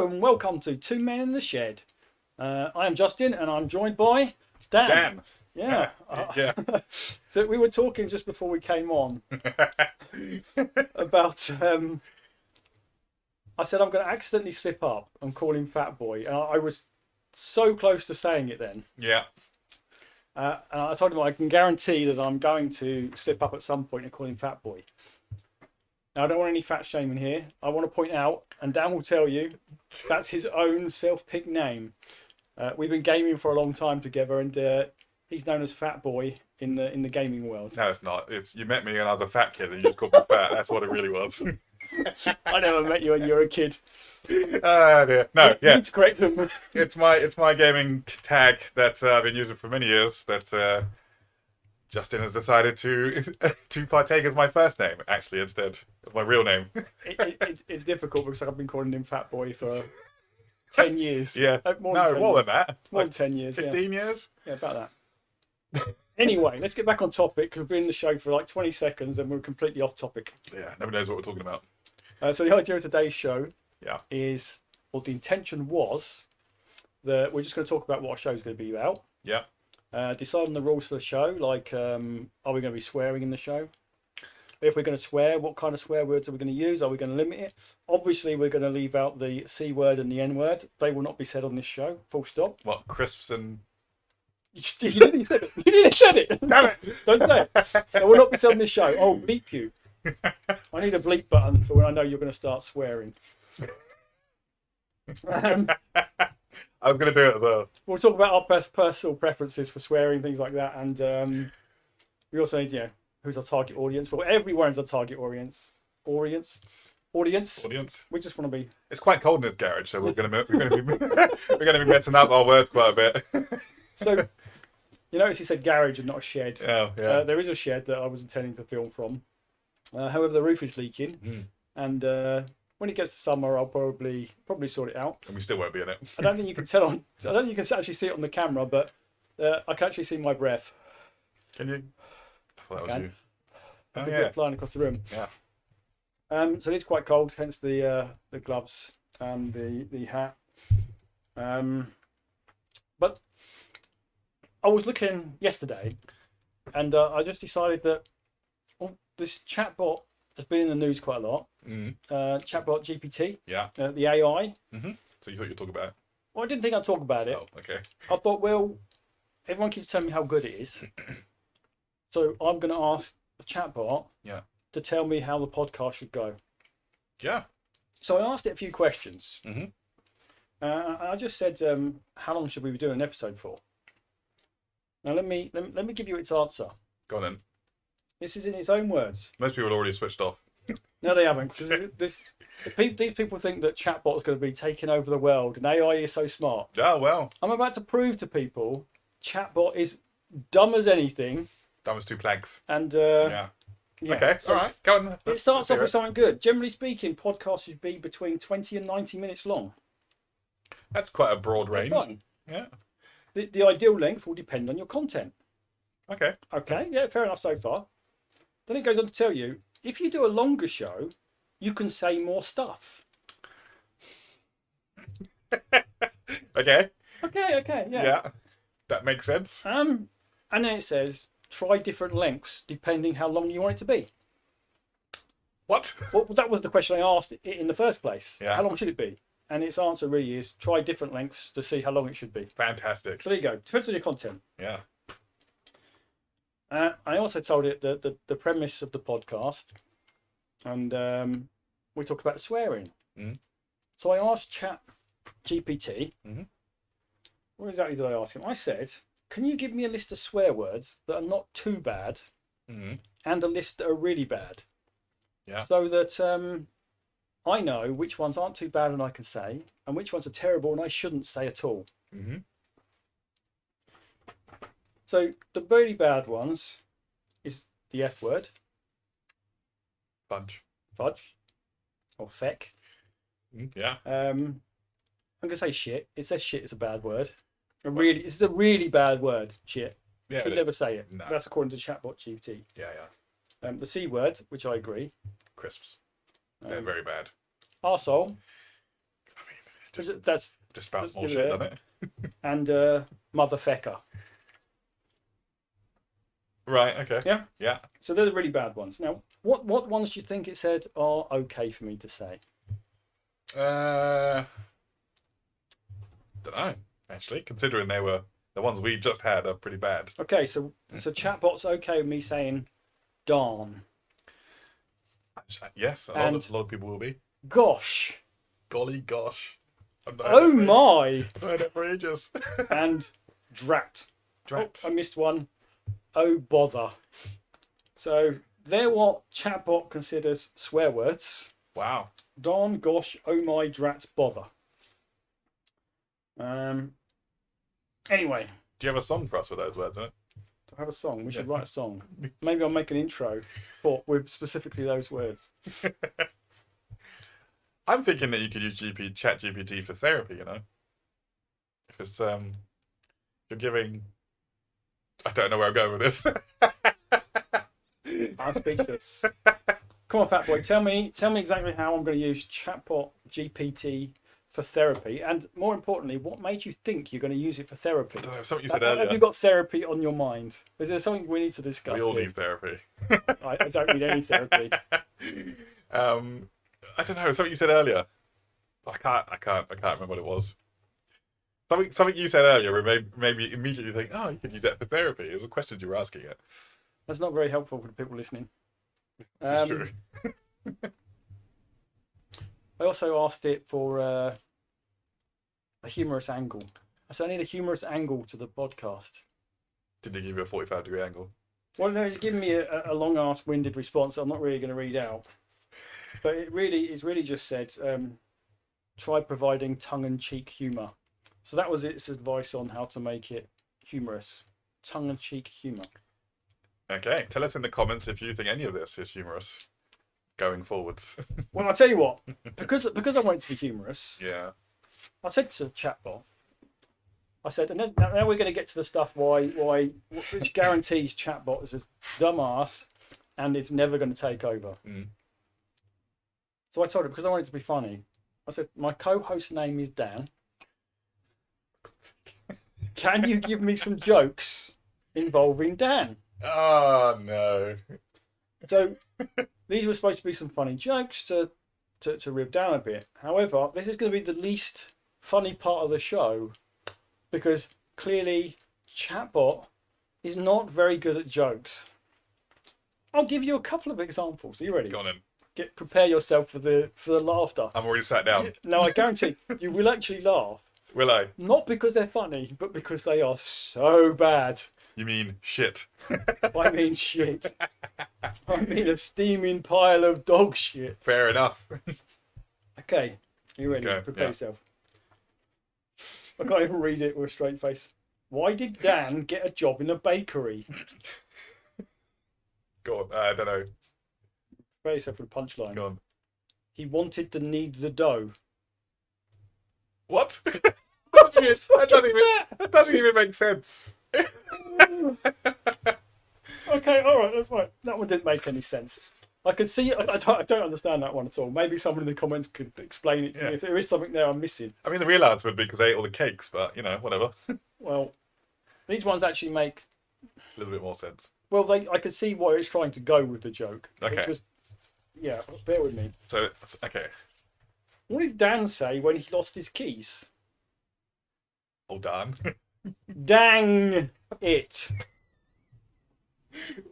Hello and welcome to Two Men in the Shed. I am Justin and I'm joined by Dan. Dan. Yeah. Yeah. So we were talking just before we came on about. I said I'm going to accidentally slip up and call him Fat Boy, and I was so close to saying it then. Yeah. And I told him I can guarantee that I'm going to slip up at some point and call him Fat Boy. Now, I don't want any fat shaming here. I want to point out, and Dan will tell you, that's his own self-picked name. We've been gaming for a long time together, and he's known as Fat Boy in the gaming world. No, it's not. It's you met me when I was a fat kid and you just called me fat. That's what it really was. I never met you when you were a kid. Oh dear. No, You need to correct them. It's my gaming tag that I've been using for many years. That Justin has decided to partake as my first name, actually, instead of my real name. It's difficult because I've been calling him Fat Boy for 10 years. Yeah. More Than that. More than 10 years. 15 years? Yeah, about that. Anyway, let's get back on topic because we've been in the show for like 20 seconds and we're completely off topic. Yeah, nobody knows what we're talking about. So the idea of today's show is, the intention was that we're just going to talk about what our show's going to be about. Yeah. Decide on the rules for the show, like are we going to be swearing in the show? If we're going to swear, what kind of swear words are we going to use? Are we going to limit it? Obviously, we're going to leave out the C word and the N word. They will not be said on this show, full stop. What, crisps and... You didn't say it. You didn't say it. Damn it. Don't say it. They will not be said on this show. I'll bleep you. I need a bleep button for when I know you're going to start swearing. I was going to do it as well. We'll talk about our personal preferences for swearing, things like that. And we also need, who's our target audience? Well, everyone's our target audience. Audience. We just want to be. It's quite cold in this garage, so we're going to be messing up our words quite a bit. So, you notice he said garage and not a shed. Oh, yeah. There is a shed that I was intending to film from. However, the roof is leaking, and when it gets to summer, I'll probably sort it out. And we still won't be in it. I don't think you can tell I don't think you can actually see it on the camera, but I can actually see my breath. Can you? I thought that was you. Oh, yeah. Flying across the room. Yeah. So it's quite cold, hence the gloves and the hat. But I was looking yesterday, and I just decided that this chatbot has been in the news quite a lot. Chatbot GPT. Yeah. The AI. So you thought you'd talk about it? Well, I didn't think I'd talk about it. Oh, okay. I thought, well, everyone keeps telling me how good it is, so I'm going to ask the chatbot to tell me how the podcast should go. Yeah. So I asked it a few questions. I just said, how long should we be doing an episode for? Now let me give you its answer. Go on then. This is in its own words. Most people have already switched off. No, they haven't. These people think that chatbot is going to be taking over the world, and AI is so smart. Oh well. I'm about to prove to people chatbot is dumb as anything. Dumb as two planks. And yeah. Okay. So all right. Go on. It starts off with something good. Generally speaking, podcasts should be between 20 and 90 minutes long. That's quite a broad range. Fine. Yeah. The ideal length will depend on your content. Okay. Okay. Yeah. Fair enough so far. Then it goes on to tell you, if you do a longer show, you can say more stuff. Okay. Okay. Yeah. Yeah. That makes sense. And then it says, try different lengths depending how long you want it to be. What? Well, that was the question I asked it in the first place. Yeah. How long should it be? And its answer really is try different lengths to see how long it should be. Fantastic. So there you go. Depends on your content. Yeah. I also told it the premise of the podcast, and we talked about swearing. So I asked Chat GPT, what exactly did I ask him? I said, can you give me a list of swear words that are not too bad and a list that are really bad? Yeah. So that I know which ones aren't too bad and I can say, and which ones are terrible and I shouldn't say at all. So the really bad ones is the F word. Fudge. Or feck. Yeah. I'm going to say shit. It says shit is a bad word. It's a really bad word, shit. Yeah, Should never say it. No. That's according to Chatbot GPT. Yeah. The C word, which I agree. Crisps. They're very bad. Arsehole. That's Just spouts let's more do shit, that. doesn't it? And motherfecker. Right. Okay. Yeah. Yeah. So they're the really bad ones. Now, what ones do you think it said are okay for me to say? Don't know. Actually, considering they were the ones we just had are pretty bad. Okay, so Chatbot's okay with me saying darn Yes, a and lot of people will be. gosh, Golly gosh. I've not oh heard that my, for, I've heard that for ages. and drat. Drat. Oh, I missed one. Oh bother. So they're what Chatbot considers swear words. Wow. Darn, gosh, oh my, drat, bother. Anyway, Do you have a song for us with those words, innit? I have a song. We should Yeah. write a song. Maybe I'll make an intro with specifically those words. I'm thinking that you could use Chat GPT for therapy, you know? If it's you're giving I don't know where I'm going with this. I'm speechless. Come on, Fat Boy, tell me exactly how I'm going to use Chatbot GPT for therapy, and more importantly, what made you think you're going to use it for therapy? I don't know, something you said earlier. Have you got therapy on your mind? Is there something we need to discuss? We all here? need therapy. I don't need any therapy. I don't know, something you said earlier. I can't remember what it was. Something you said earlier where maybe immediately think, oh, you could use that for therapy. It was a question you were asking it. That's not very helpful for the people listening. It's true. I also asked it for a humorous angle. I said I need a humorous angle to the podcast. Did he give you a 45-degree angle? Well, no, he's giving me a long-ass winded response I'm not really going to read out. But it's really just said, try providing tongue-in-cheek humour. So that was its advice on how to make it humorous. Tongue-in-cheek humour. Okay, tell us in the comments if you think any of this is humorous going forwards. Well, I'll tell you what, because I want it to be humorous, Yeah. I said to Chatbot, I said, and then, now we're going to get to the stuff which guarantees Chatbot is a dumbass and it's never going to take over. Mm. So I told it, because I want it to be funny, I said, my co-host name is Dan. Can you give me some jokes involving Dan? Oh, no. So these were supposed to be some funny jokes to rib down a bit. However, this is going to be the least funny part of the show because clearly Chatbot is not very good at jokes. I'll give you a couple of examples. Are you ready? Go on in. Prepare yourself for the laughter. I'm already sat down. No, I guarantee you will actually laugh. Will I? Not because they're funny, but because they are so bad. You mean shit? I mean shit. I mean a steaming pile of dog shit. Fair enough. Okay, are you ready? Let's go, Prepare yeah. yourself. I can't even read it with a straight face. Why did Dan get a job in a bakery? Go on. I don't know. Prepare yourself for the punchline. Go on. He wanted to knead the dough. What? That doesn't even make sense. Okay, all right, that's right. That one didn't make any sense. I could see. I don't understand that one at all. Maybe someone in the comments could explain it to me if there is something there I'm missing. I mean, the real answer would be because I ate all the cakes, but you know, whatever. A Well, these ones actually make. little bit more sense. Well, I could see where it's trying to go with the joke. Okay. Yeah, bear with me. So, okay. What did Dan say when he lost his keys? All done. Dang it!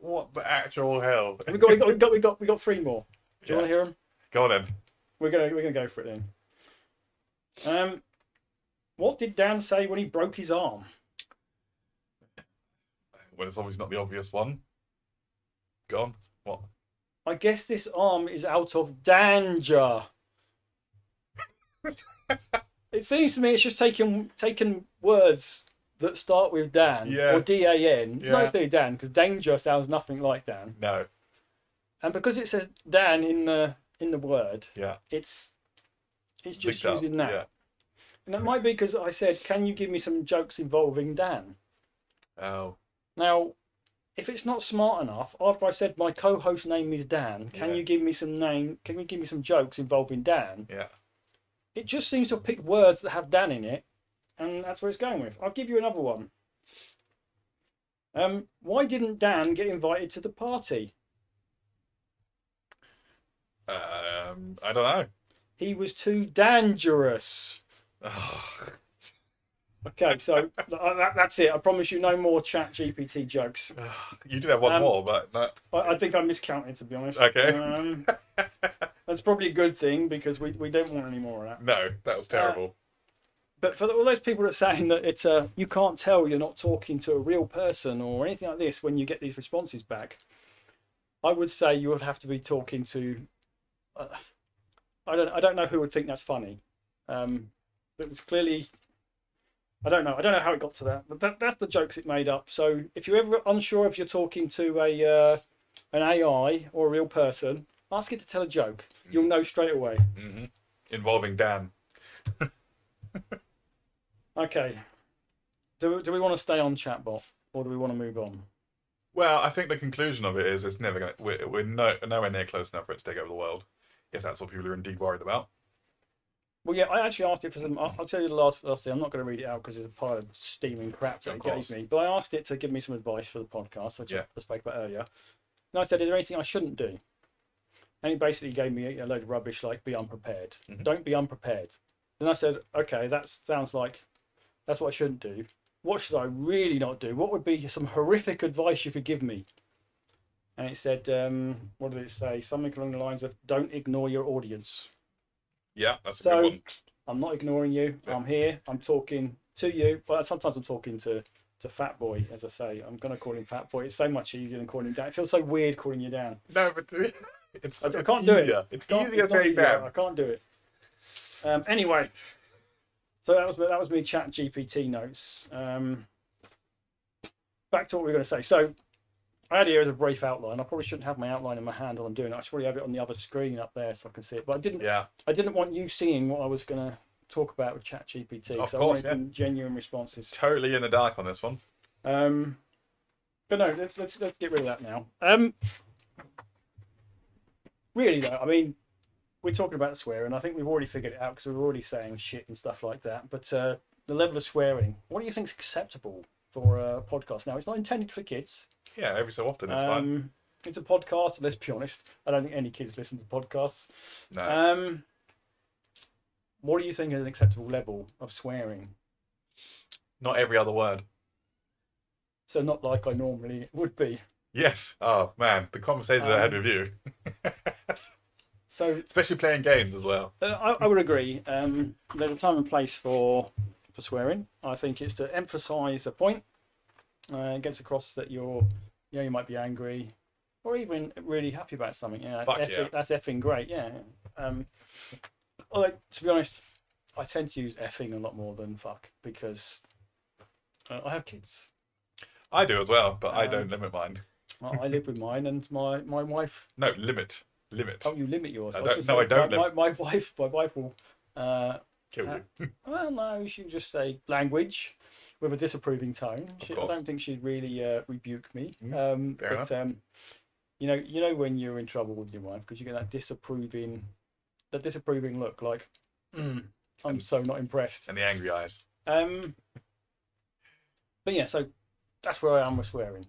What the actual hell? We got three more. Do you want to hear them? Go on then. We're gonna go for it then. What did Dan say when he broke his arm? Well, it's obviously not the obvious one. Go on. What? I guess this arm is out of danger. It seems to me it's just taking words that start with Dan or D-A-N. Yeah. Not necessarily Dan, because danger sounds nothing like Dan. No. And because it says Dan in the word, Yeah. it's just Linked up, using that. Yeah. And that might be because I said, can you give me some jokes involving Dan? Oh. Now, if it's not smart enough, after I said my co-host name is Dan, can Yeah. you give me some jokes involving Dan? Yeah. it just seems to have picked words that have Dan in it, and that's what it's going with. I'll give you another one. Why didn't Dan get invited to the party? I don't know. He was too dangerous. Oh, Okay, so that's it. I promise you no more Chat GPT jokes. you did have one more, but no. I think I miscounted, to be honest. Okay. That's probably a good thing because we don't want any more of that. No, that was terrible. But for all those people that are saying that it's you can't tell you're not talking to a real person or anything like this when you get these responses back, I would say you would have to be talking to. I don't know who would think that's funny. It's clearly. I don't know how it got to that, but that's the jokes it made up. So if you're ever unsure if you're talking to an AI or a real person, ask it to tell a joke. You'll know straight away. Mm-hmm. Involving Dan. Okay. Do we want to stay on chatbot or do we want to move on? Well, I think the conclusion of it is it's never going. We're nowhere near close enough for it to take over the world, if that's what people are indeed worried about. Well, yeah, I actually asked it for some. I'll tell you the last thing. I'm not going to read it out because it's a pile of steaming crap that it gave me. But I asked it to give me some advice for the podcast, which I spoke about earlier. And I said, "Is there anything I shouldn't do?" And he basically gave me a load of rubbish like, "Be unprepared. Don't be unprepared." Then I said, "Okay, that sounds like that's what I shouldn't do. What should I really not do? What would be some horrific advice you could give me?" And it said, "What did it say? Something along the lines of, don't ignore your audience." Yeah, that's a good one. I'm not ignoring you. Yeah. I'm here. I'm talking to you. But sometimes I'm talking to Fat Boy, as I say. I'm going to call him Fat Boy. It's so much easier than calling him Dan. It feels so weird calling you Dan. No, but I can't do it. It's easier saying Dan. I can't do it. Anyway, so that was me Chat GPT notes. Back to what we were going to say. So I had here as a brief outline. I probably shouldn't have my outline in my hand while I'm doing it. I should probably have it on the other screen up there so I can see it. But I didn't. Yeah. I didn't want you seeing what I was going to talk about with Chat GPT. Of so course, I wanted some genuine responses. Totally in the dark on this one. But no, let's get rid of that now. Really though, I mean, we're talking about swearing. I think we've already figured it out because we're already saying shit and stuff like that. But the level of swearing, what do you think is acceptable for a podcast? Now, it's not intended for kids. Yeah, every so often it's fine. It's a podcast. Let's be honest. I don't think any kids listen to podcasts. No. What do you think is an acceptable level of swearing? Not every other word. So not like I normally would be. Yes. Oh man, the conversations I had with you. So especially playing games as well. I would agree. There's a time and place for swearing. I think it's to emphasise a point. It gets across that you might be angry or even really happy about something. Yeah, that's effing great. Yeah. Although, to be honest, I tend to use effing a lot more than fuck because I have kids. I do as well, but I don't limit mine. I live with mine and my wife. No, limit. Oh, you limit yours. I don't. My wife will kill you. Well, no, she'll just say language with a disapproving tone. I don't think she'd really rebuke me. But you know when you're in trouble with your wife because you get that disapproving look, like I'm so not impressed, and the angry eyes. But yeah, so that's where I am with swearing.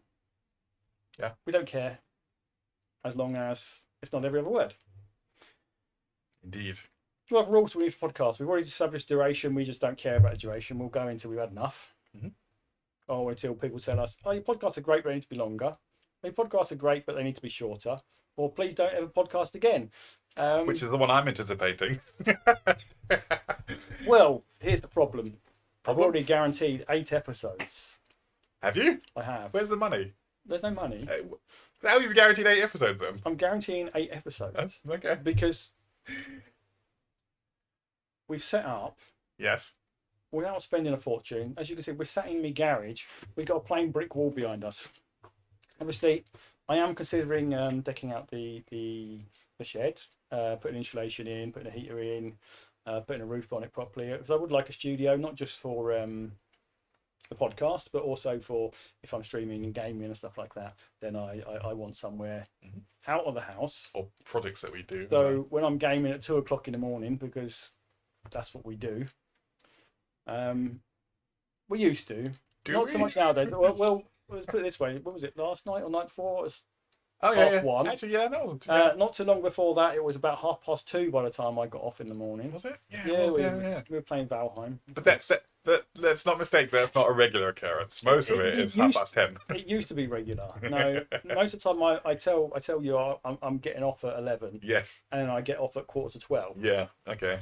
Yeah, we don't care as long as it's not every other word. Indeed. We have rules we need for podcasts. We've already established duration. We just don't care about the duration. We'll go until we've had enough. Or until people tell us, "Oh, your podcasts are great, but they need to be longer." Your podcasts are great, but they need to be shorter. Or please don't ever podcast again. Which is the one I'm anticipating. Well, here's the problem. I've already guaranteed 8 episodes. Have you? I have. Where's the money? There's no money. How have you guaranteed 8 episodes then? I'm guaranteeing 8 episodes. Okay. Because we've set up. Yes. Without spending a fortune. As you can see, we're sat in my garage. We've got a plain brick wall behind us. Obviously, I am considering decking out the shed, putting insulation in, putting a heater in, putting a roof on it properly. Because I would like a studio, not just for the podcast, but also for if I'm streaming and gaming and stuff like that. Then I want somewhere out of the house. Or projects that we do. So when I'm gaming at 2 o'clock in the morning, because that's what we do. We used to. Not so we? much nowadays. Well, let's put it this way. What was it, last night or night before? It was Oh yeah, half one. Actually, yeah, that wasn't too bad. Not too long before that, it was about 2:30 by the time I got off in the morning. Was it? Yeah, Yeah, it was, we were playing Valheim. But let's not mistake. That's not a regular occurrence. Most of it is 10:30. It used to be regular. No, most of the time I tell you I'm getting off at 11. Yes. And I get off at 11:45. Yeah. Okay.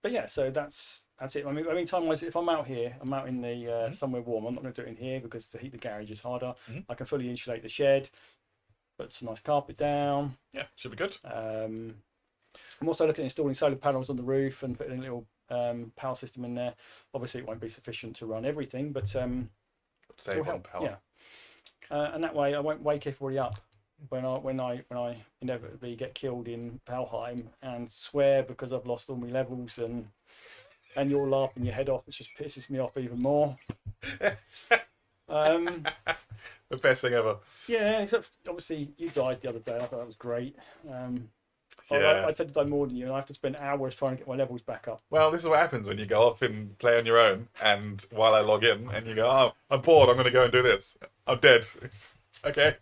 But yeah, so that's it. I mean, time-wise, if I'm out here, I'm out in the somewhere warm. I'm not going to do it in here because to heat the garage is harder. I can fully insulate the shed, put some nice carpet down. Yeah, should be good. I'm also looking at installing solar panels on the roof and putting a little power system in there. Obviously, it won't be sufficient to run everything, but Save on power. Yeah, and that way I won't wake everybody up when I inevitably get killed in Valheim and swear because I've lost all my levels and you're laughing your head off. It just pisses me off even more. The best thing ever. Yeah, except obviously you died the other day. I thought that was great. Yeah. I tend to die more than you, and I have to spend hours trying to get my levels back up. Well, this is what happens when you go off and play on your own, and while I log in, and you go, oh, I'm bored, I'm going to go and do this. I'm dead. Okay.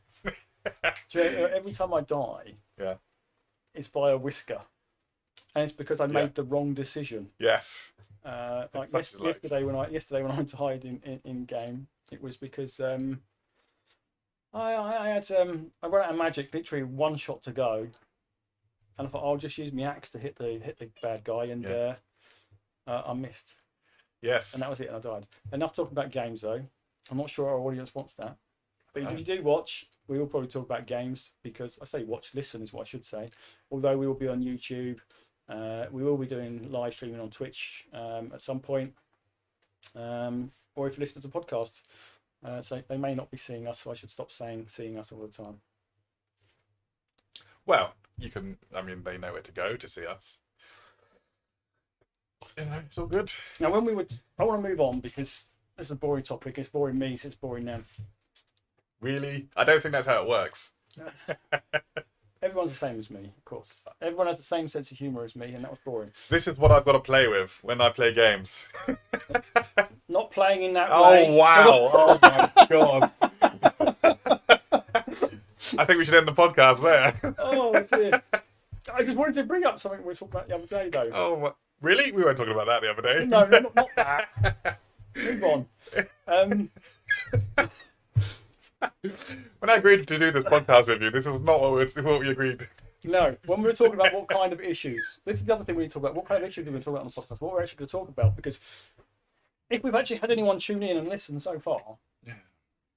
So every time I die, Yeah. it's by a whisker, and it's because I made the wrong decision. Yes. Like yesterday when I died in game, it was because I ran out of magic, literally one shot to go, and I thought I'll just use my axe to hit the bad guy, and I missed. Yes. And that was it, and I died. Enough talking about games though. I'm not sure our audience wants that. But if you do watch, we will probably talk about games because I say watch, listen is what I should say. Although we will be on YouTube, we will be doing live streaming on Twitch at some point, or if you listen to the podcast. So they may not be seeing us, so I should stop saying seeing us all the time. Well, you can. I mean, they know where to go to see us. You know, it's all good. Now, I want to move on because this is a boring topic. It's boring me, so it's boring them. Really? I don't think that's how it works. Everyone's the same as me, of course. Everyone has the same sense of humour as me, and that was boring. This is what I've got to play with when I play games. Not playing in that way. Oh, wow. Oh, my God. I think we should end the podcast there. Oh, dear. I just wanted to bring up something we talked about the other day, though. Oh, what? Really? We weren't talking about that the other day. No, not that. Move on. When I agreed to do this podcast with you, this was not what we agreed. No, when we were talking about what kind of issues, this is the other thing we need to talk about. What kind of issues are we talking about on the podcast? What we're actually going to talk about? Because if we've actually had anyone tune in and listen so far,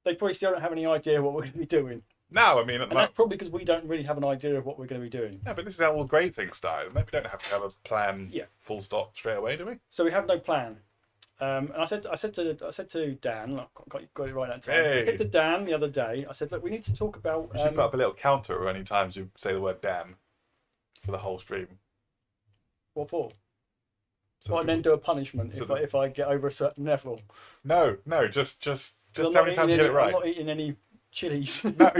they probably still don't have any idea what we're going to be doing. No, I mean... And that's probably because we don't really have an idea of what we're going to be doing. Yeah, but this is how all great things start. Maybe we don't have to have a plan full stop straight away, do we? So we have no plan. And I said to Dan, got it right that time. Hey. I said to Dan the other day, I said, look, we need to talk about... We should put up a little counter of any times you say the word Dan for the whole stream. What for? So and then do a punishment if I get over a certain level. No, just how many times you get it right. I'm not eating any chilies. No.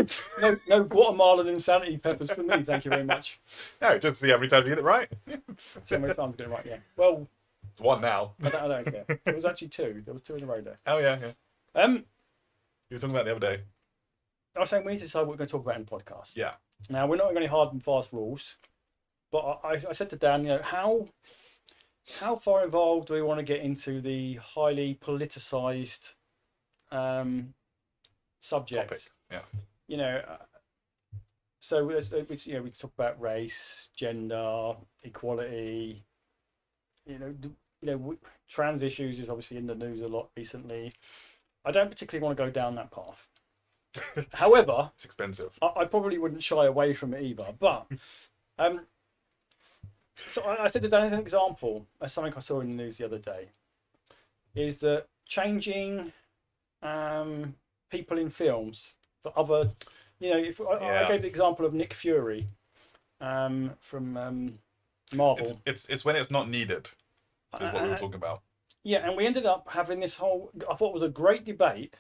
no Guatemalan insanity peppers for me, thank you very much. No, just see how many times you get it right. See how many times I get it right, yeah. Well... It's one now. I don't care. It was actually two. There was two in a row there. Oh, yeah. You were talking about the other day. I was saying we need to decide what we're going to talk about in the podcast. Yeah. Now, we're not going to hard and fast rules, but I said to Dan, how far involved do we want to get into the highly politicised subject? Topic. Yeah. So we talk about race, gender, equality. Trans issues is obviously in the news a lot recently. I don't particularly want to go down that path. However, it's expensive. I probably wouldn't shy away from it either. But so I said to Dan as an example, as something I saw in the news the other day, is that changing people in films for other, I gave the example of Nick Fury from Marvel. It's when it's not needed, is what we were talking about. Yeah, and we ended up having this whole, I thought it was a great debate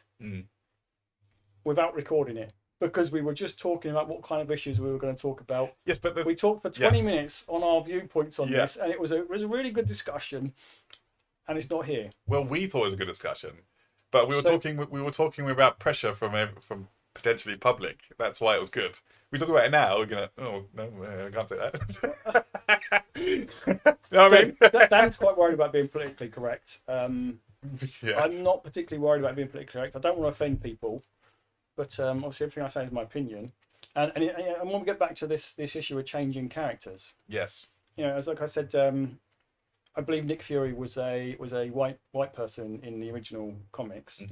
without recording it. because we were just talking about what kind of issues we were going to talk about. Yes, but We talked for 20 minutes on our viewpoints on this, and it was a really good discussion, and it's not here. well, we thought it was a good discussion, but we were talking about pressure from potentially public. That's why it was good. We talk about it now. We're gonna. Oh no, I can't say that. You know what I mean? Dan's quite worried about being politically correct. Yeah. I'm not particularly worried about being politically correct. I don't want to offend people, but obviously everything I say is my opinion. And when we get back to this issue of changing characters, Yes. as like I said, I believe Nick Fury was a white person in the original comics.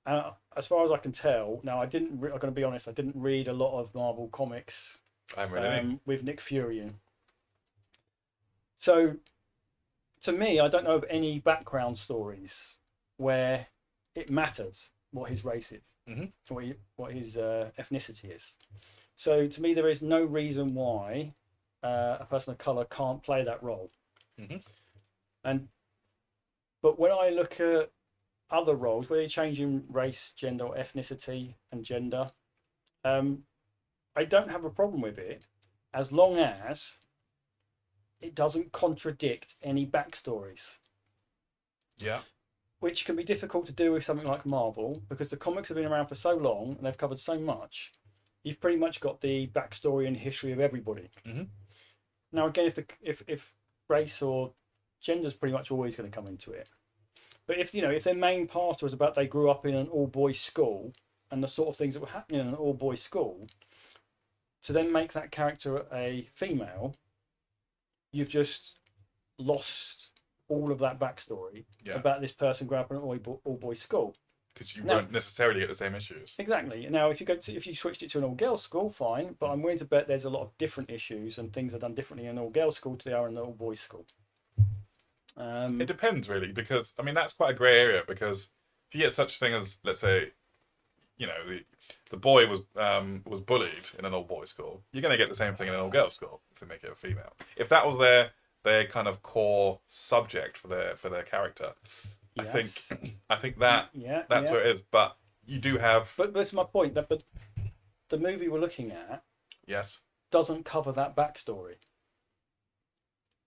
As far as I can tell, now I'm going to be honest, I didn't read a lot of Marvel comics I haven't read any. with Nick Fury in. So, to me, I don't know of any background stories where it mattered what his race is, what his ethnicity is. So, to me, there is no reason why a person of color can't play that role. But when I look at other roles where you're changing race, gender, or ethnicity and gender, I don't have a problem with it as long as it doesn't contradict any backstories. Yeah. Which can be difficult to do with something like Marvel because the comics have been around for so long and they've covered so much. You've pretty much got the backstory and history of everybody. Now, again, if race or gender is pretty much always going to come into it. But if their main part was about they grew up in an all-boys school and the sort of things that were happening in an all-boys school, to then make that character a female, you've just lost all of that backstory about this person growing up in an all-boys school. Because you won't necessarily get the same issues. Exactly. Now, if you switched it to an all-girls school, fine. But I'm willing to bet there's a lot of different issues and things are done differently in an all-girls school to they are in an all-boys school. It depends really, because I mean that's quite a grey area. Because if you get such a thing as, let's say, the boy was bullied in an all boys school, you're going to get the same thing in an all girls school if they make it a female. If that was their kind of core subject for their character, Yes. I think that's where it is. But you do have. But that's my point. But the movie we're looking at doesn't cover that backstory.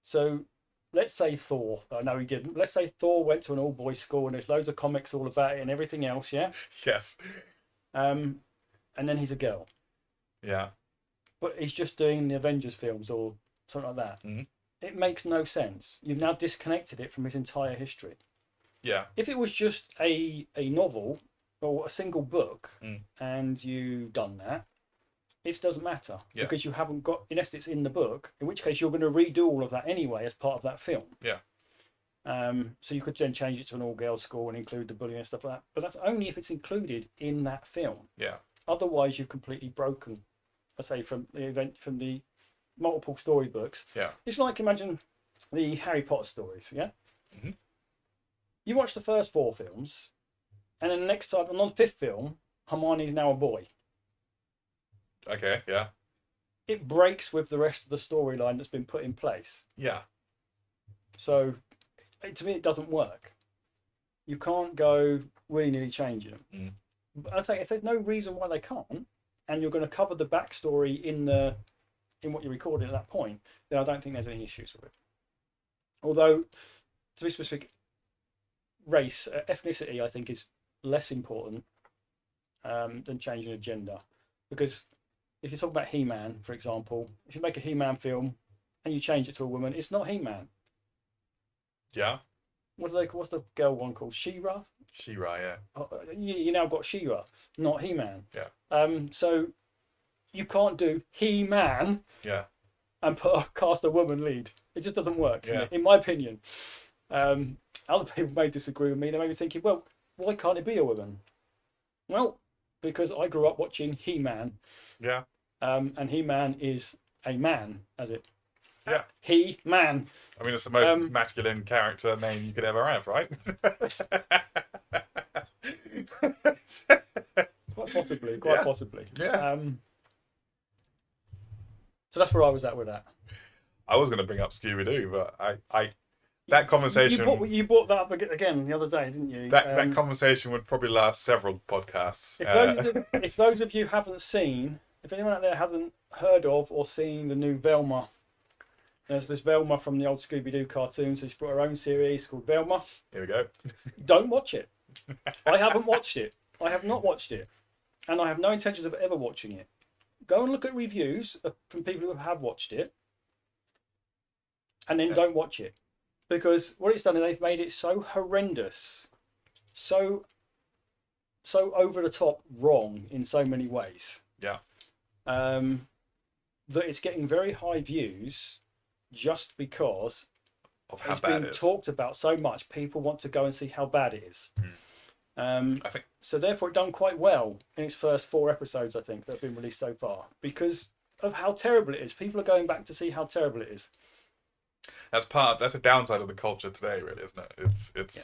So. Let's say Thor. Oh, no, he didn't. Let's say Thor went to an all-boys school and there's loads of comics all about it and everything else, yeah? Yes. And then he's a girl. Yeah. But he's just doing the Avengers films or something like that. It makes no sense. You've now disconnected it from his entire history. Yeah. If it was just a novel or a single book and you done that, it doesn't matter because you haven't got, unless it's in the book, in which case you're going to redo all of that anyway as part of that film. Yeah. So you could then change it to an all-girls school and include the bullying and stuff like that. But that's only if it's included in that film. Yeah. Otherwise, you've completely broken, I say, from the multiple storybooks. Yeah. It's like, imagine the Harry Potter stories, yeah? You watch the first 4 films, and then the next time, and on the 5th film, Hermione's now a boy. Okay, yeah. It breaks with the rest of the storyline that's been put in place. Yeah. So, to me, it doesn't work. You can't go willy-nilly changing them. But I'd say if there's no reason why they can't, and you're going to cover the backstory in what you recorded at that point, then I don't think there's any issues with it. Although, to be specific, race, ethnicity, I think is less important than changing a gender, because if you talk about He-Man, for example, if you make a He-Man film and you change it to a woman, it's not He-Man. Yeah. What's the girl one called? She-Ra? She-Ra, yeah. You now got She-Ra, not He-Man. Yeah. So you can't do He-Man and cast a woman lead. It just doesn't work, in my opinion. Other people may disagree with me. They may be thinking, well, why can't it be a woman? Well, because I grew up watching He-Man. Yeah. And He-Man is a man, as it. Yeah. He-Man. I mean, it's the most masculine character name you could ever have, right? Quite possibly. Yeah. So that's where I was at with that. I was going to bring up Scooby-Doo, but That conversation. You brought that up again the other day, didn't you? That conversation would probably last several podcasts. If those of you haven't seen, if anyone out there hasn't heard of or seen the new Velma, there's this Velma from the old Scooby-Doo cartoons. She's brought her own series called Velma. Here we go. Don't watch it. I haven't watched it. I have not watched it, and I have no intentions of ever watching it. Go and look at reviews from people who have watched it, and then don't watch it. Because what it's done is they've made it so horrendous, so over the top wrong in so many ways. Yeah. That it's getting very high views just because of how it's bad been it is. talked about so much. People want to go and see how bad it is. I think so. Therefore, it done quite well in its first 4 episodes. I think that have been released so far because of how terrible it is. People are going back to see how terrible it is. That's a downside of the culture today, really, isn't it? It's. Yeah.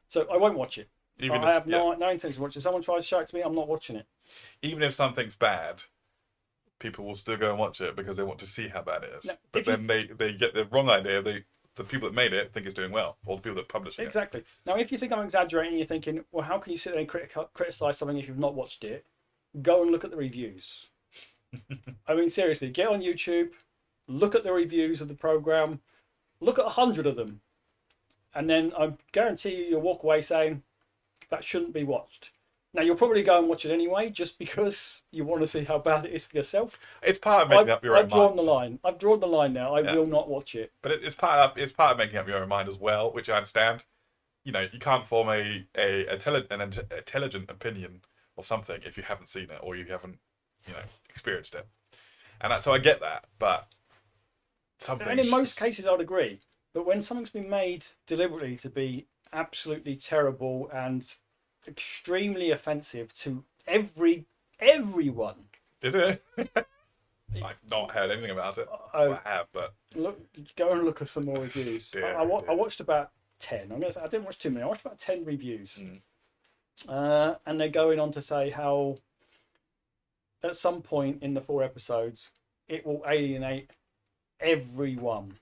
So I won't watch it. I have no intention of watching it. If someone tries to show it to me, I'm not watching it. Even if something's bad, people will still go and watch it because they want to see how bad it is. No, but then they get the wrong idea. The people that made it think it's doing well, or the people that publish it. Exactly. Now, if you think I'm exaggerating, you're thinking, well, how can you sit there and criticize something if you've not watched it? Go and look at the reviews. I mean, seriously, get on YouTube, look at the reviews of the program, look at 100 of them, and then I guarantee you'll walk away saying that shouldn't be watched. Now, you'll probably go and watch it anyway, just because you want to see how bad it is for yourself. It's part of making up your own mind. I've drawn the line. I've drawn the line now. I will not watch it. But it's part of making up your own mind as well, which I understand. You know, you can't form an intelligent opinion of something if you haven't seen it or you haven't, experienced it. And so I get that, but and in most cases, I'd agree. But when something's been made deliberately to be absolutely terrible and extremely offensive to everyone. Is it? I've not heard anything about it. I have, but go and look at some more reviews. I watched about 10. I didn't watch too many. I watched about 10 reviews, and they're going on to say how at some point in the 4 episodes it will alienate everyone,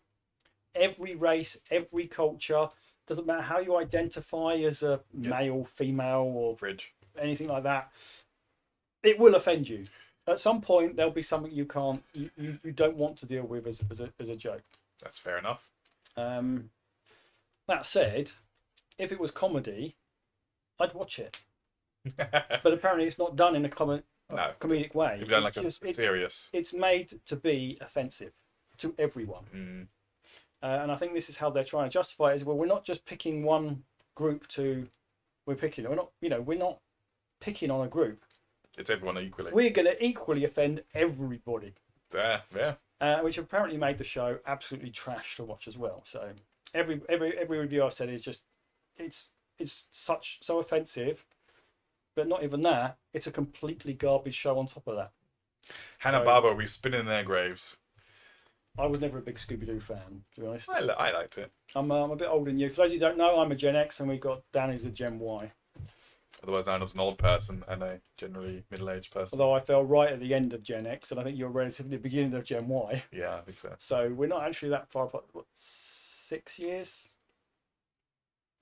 every race, every culture. Doesn't matter how you identify as a male, female, or anything like that. It will offend you. At some point, there'll be something you don't want to deal with as a joke. That's fair enough. That said, if it was comedy, I'd watch it. But apparently, it's not done in a comedic way. It's done like a serious. It's made to be offensive to everyone. And I think this is how they're trying to justify it. Is well, we're not just picking one group we're not picking on a group. It's everyone equally. We're going to equally offend everybody. Yeah. Which apparently made the show absolutely trash to watch as well. So every review I've said is just it's so offensive, but not even that. It's a completely garbage show on top of that. Hanna-Barbera will be spinning their graves. I was never a big Scooby-Doo fan, to be honest. I liked it. I'm a bit older than you. For those who don't know, I'm a Gen X, and we've got Danny's a Gen Y. Otherwise known as an old person and a generally middle-aged person. Although I fell right at the end of Gen X, and I think you're relatively the beginning of Gen Y. Yeah, I think so. So we're not actually that far apart. What, 6 years?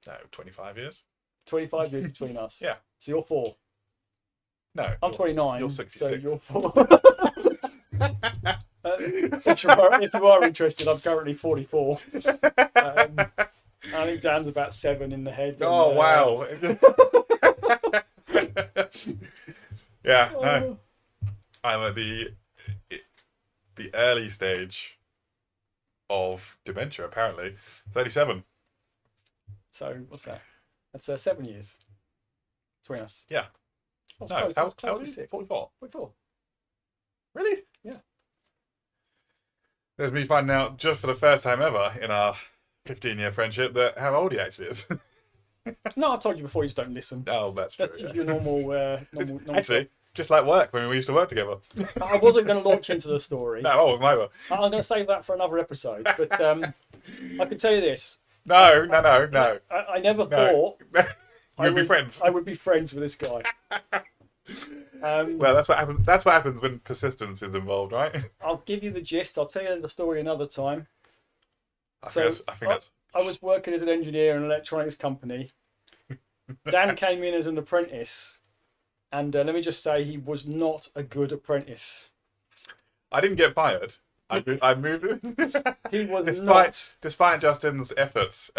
No, 25 years. 25 years between us. Yeah. So you're 4. No. I'm 29. You're 66. So you're 4. If you are interested, I'm currently 44. I think Dan's about 7 in the head. Oh, wow. Yeah. No. I'm at the early stage of dementia, apparently. 37. So, what's that? That's 7 years between us. Yeah. I was close to 6. 44. 44. Really? Yeah. There's me finding out just for the first time ever in our 15-year friendship that how old he actually is. No, I've told you before. You just don't listen. Oh, that's true. That's your normal. Actually, just like work when we used to work together. I wasn't going to launch into the story. No, I wasn't either. I'm going to save that for another episode. But I can tell you this. No. I never thought we'd be friends. I would be friends with this guy. Well, that's what happens. That's what happens when persistence is involved, right? I'll give you the gist. I'll tell you the story another time. I think that's. I was working as an engineer in an electronics company. Dan came in as an apprentice, and let me just say he was not a good apprentice. I didn't get fired. I moved. He was despite Justin's efforts,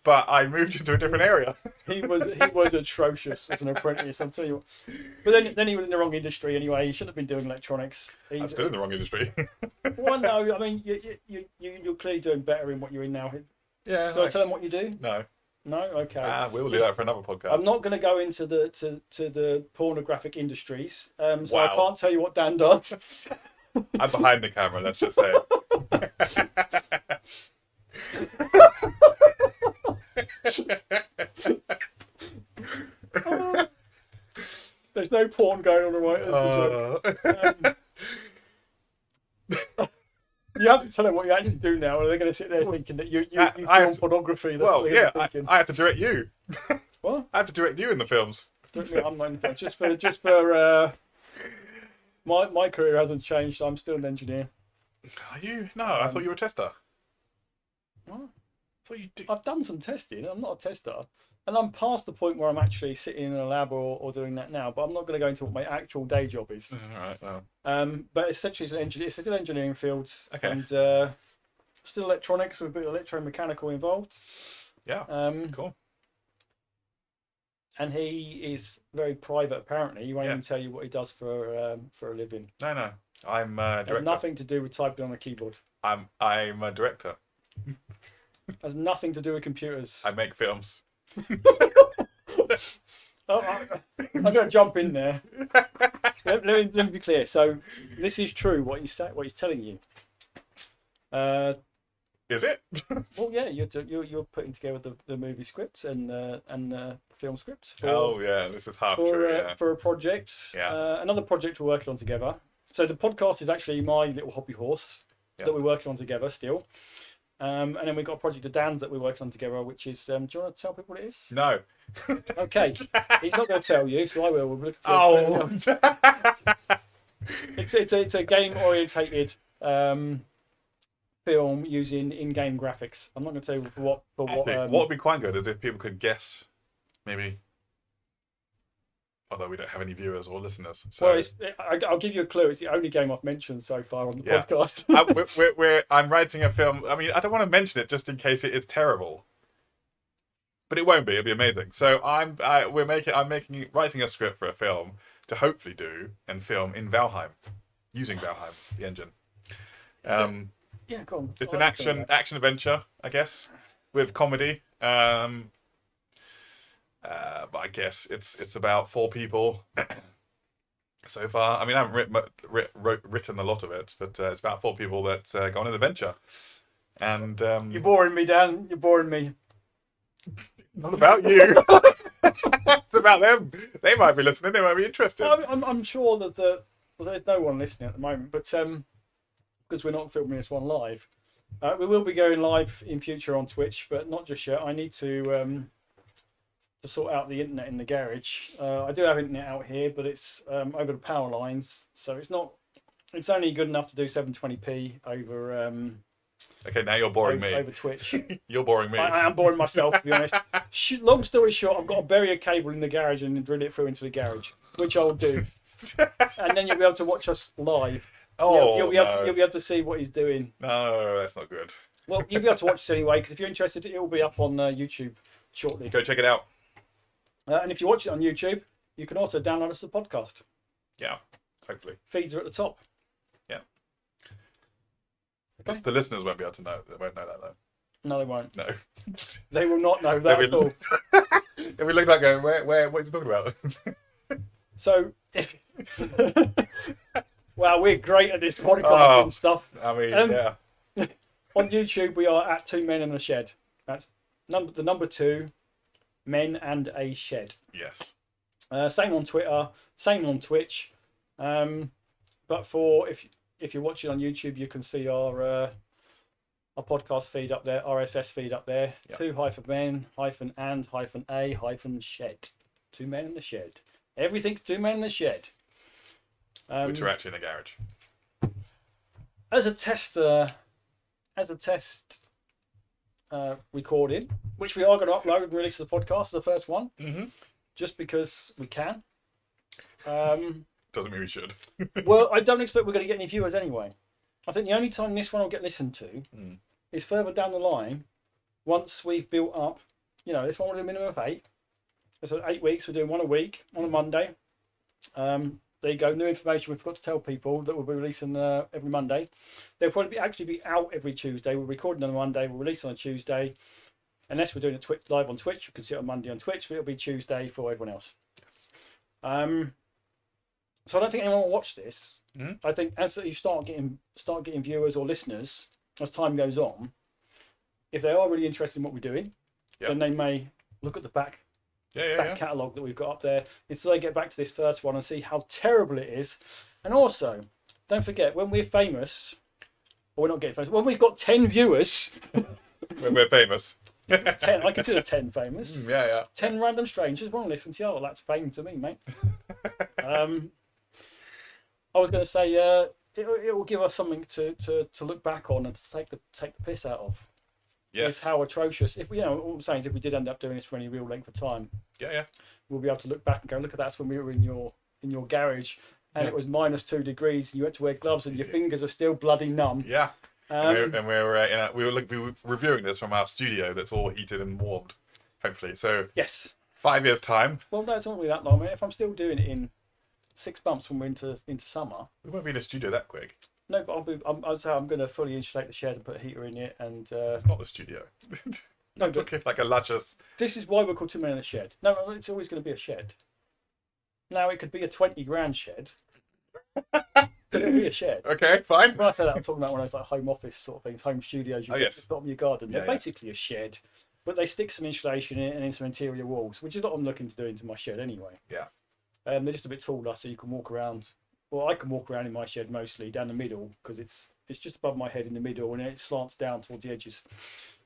but I moved into a different area. He was atrocious as an apprentice. I'm telling you what. But then he was in the wrong industry anyway. He shouldn't have been doing electronics. I'm still in the wrong industry. Well, no, I mean you're clearly doing better in what you're in now. Yeah. Do I tell him what you do? No. No. Okay. We'll do that for another podcast. I'm not going to go into the pornographic industries, so Wow. I can't tell you what Dan does. I'm behind the camera. Let's just say. There's no porn going on right. You have to tell them what you actually do now, or they're going to sit there thinking that you film pornography. That's what they're thinking. I have to direct you. What? I have to direct you in the films. I'm not just for my career hasn't changed. I'm still an engineer. Are you? No, I thought you were a tester. What? I thought you did. I've done some testing. I'm not a tester. And I'm past the point where I'm actually sitting in a lab or doing that now. But I'm not going to go into what my actual day job is. All right, well. But essentially, it's an engineer. It's still engineering fields. Okay. And still electronics with a bit of electromechanical involved. Yeah. Cool. And he is very private. Apparently, he won't even tell you what he does for a living. No. I'm a director. Has nothing to do with typing on a keyboard. I'm a director. Has nothing to do with computers. I make films. I'm going to jump in there. Let me be clear. So this is true. What he's telling you. Is it? Well, yeah. You're putting together the movie scripts and the film scripts. This is half true. Yeah. For a project. Yeah. Another project we're working on together. So the podcast is actually my little hobby horse that we're working on together still. And then we've got a project of Dan's that we're working on together, which is, do you want to tell people what it is? No. Okay. He's not going to tell you, so I will. It's a game-orientated film using in-game graphics. I'm not going to tell you what. What would be quite good is if people could guess, maybe. Although we don't have any viewers or listeners. So. Well, I'll give you a clue. It's the only game I've mentioned so far on the podcast. I'm writing a film. I mean, I don't want to mention it just in case it is terrible. But it won't be. It'll be amazing. So I'm writing a script for a film to hopefully do and film in Valheim, using Valheim, the engine. Yeah, go on. It's an action adventure, I guess, with comedy. But I guess it's about 4 people so far. I mean, I haven't written a lot of it, but it's about 4 people that go on an adventure. And you're boring me, Dan. You're boring me. Not about you. It's about them. They might be listening. They might be interested. I'm sure that there's no one listening at the moment, but because we're not filming this one live, we will be going live in future on Twitch, but not just yet. I need to sort out the internet in the garage. I do have internet out here, but it's over the power lines, so it's only good enough to do 720p over. Okay, now you're boring me. Over Twitch. You're boring me. I am boring myself, to be honest. Long story short, I've got to bury a cable in the garage and drill it through into the garage, which I'll do. And then you'll be able to watch us live. You'll be able to see what he's doing. No, that's not good. Well, you'll be able to watch it anyway, because if you're interested, it will be up on YouTube shortly. Go check it out. And if you watch it on YouTube, you can also download us as a podcast. Yeah, hopefully. Feeds are at the top. Yeah. Okay. The listeners won't be able to know. They won't know that, though. No, they won't. No. They will not know that at all. If we look like going, what are you talking about? So, wow, we're great at this podcast and stuff. I mean, yeah. On YouTube, we are at 2 Men in a Shed. That's the number 2, Men and a Shed. Yes. Same on Twitter, same on Twitch. But if you're watching on YouTube, you can see our podcast feed up there, RSS feed up there. Yep. 2-men-and-a-shed. 2 Men in the Shed. Everything's 2 Men in the Shed. Which are actually in a garage. As a test, recording, which we are going to upload and release the podcast as the first one, just because we can. Doesn't mean we should. Well, I don't expect we're going to get any viewers anyway. I think the only time this one will get listened to is further down the line, once we've built up. This one will do a minimum of 8. So 8 weeks, we're doing one a week on a Monday. There you go, new information we've got to tell people that we'll be releasing every Monday. They'll probably actually be out every Tuesday. We're recording on a Monday, we'll release on a Tuesday. Unless we're doing it live on Twitch, you can see it on Monday on Twitch, but it'll be Tuesday for everyone else. So I don't think anyone will watch this. I think as you start getting viewers or listeners, as time goes on, if they are really interested in what we're doing, then they may look at the back catalogue that we've got up there until they get back to this first one and see how terrible it is. And also, don't forget, when we're famous, or we're not getting famous, when we've got 10 viewers, when we're famous, 10, I consider 10 famous. 10 random strangers want to listen to you. Oh, that's fame to me, mate. I was going to say, it will give us something to look back on and to take the piss out of. Yes. Is how atrocious. If we, all I'm saying is, if we did end up doing this for any real length of time, we'll be able to look back and go, look at that's when we were in your garage, and it was -2 degrees, and you had to wear gloves, and your fingers are still bloody numb. Yeah. And we were reviewing this from our studio that's all heated and warmed, hopefully. So yes, 5 years time. Well, no, it's not really that long. If I'm still doing it in 6 months when we're into summer, we won't be in a studio that quick. No, but I'm going to fully insulate the shed and put a heater in it, and it's not the studio. No, but like a luscious. This is why we're called 2 Men in a Shed. No, it's always going to be a shed. Now it could be a 20 grand shed, but it'll be a shed. Okay, fine. When I say that, I'm talking about one of those like home office sort of things, home studios you get at the bottom of your garden. They're basically a shed, but they stick some insulation in it and in some interior walls, which is what I'm looking to do into my shed anyway. Yeah. They're just a bit taller, so you can walk around. Well, I can walk around in my shed mostly down the middle because it's just above my head in the middle, and then it slants down towards the edges.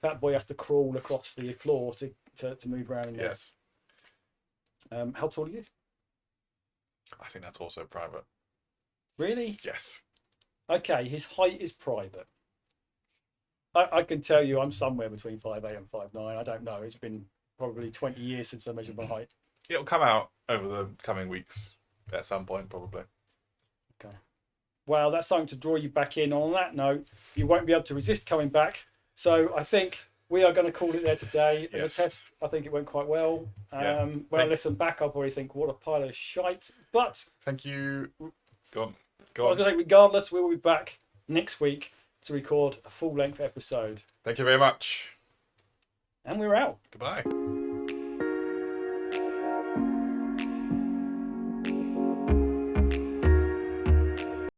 That boy has to crawl across the floor to move around in there. Yes. How tall are you? I think that's also private. Really? Yes. Okay, his height is private. I can tell you I'm somewhere between 5'8" and 5'9". I don't know. It's been probably 20 years since I measured my height. It'll come out over the coming weeks at some point, probably. Okay. Well, that's something to draw you back in. On that note, you won't be able to resist coming back. So I think we are going to call it there today. As a test, I think it went quite well. When I listen back, I'll probably think, what a pile of shite. But thank you. Go on. I was going to say, regardless, we will be back next week to record a full-length episode. Thank you very much. And we're out. Goodbye.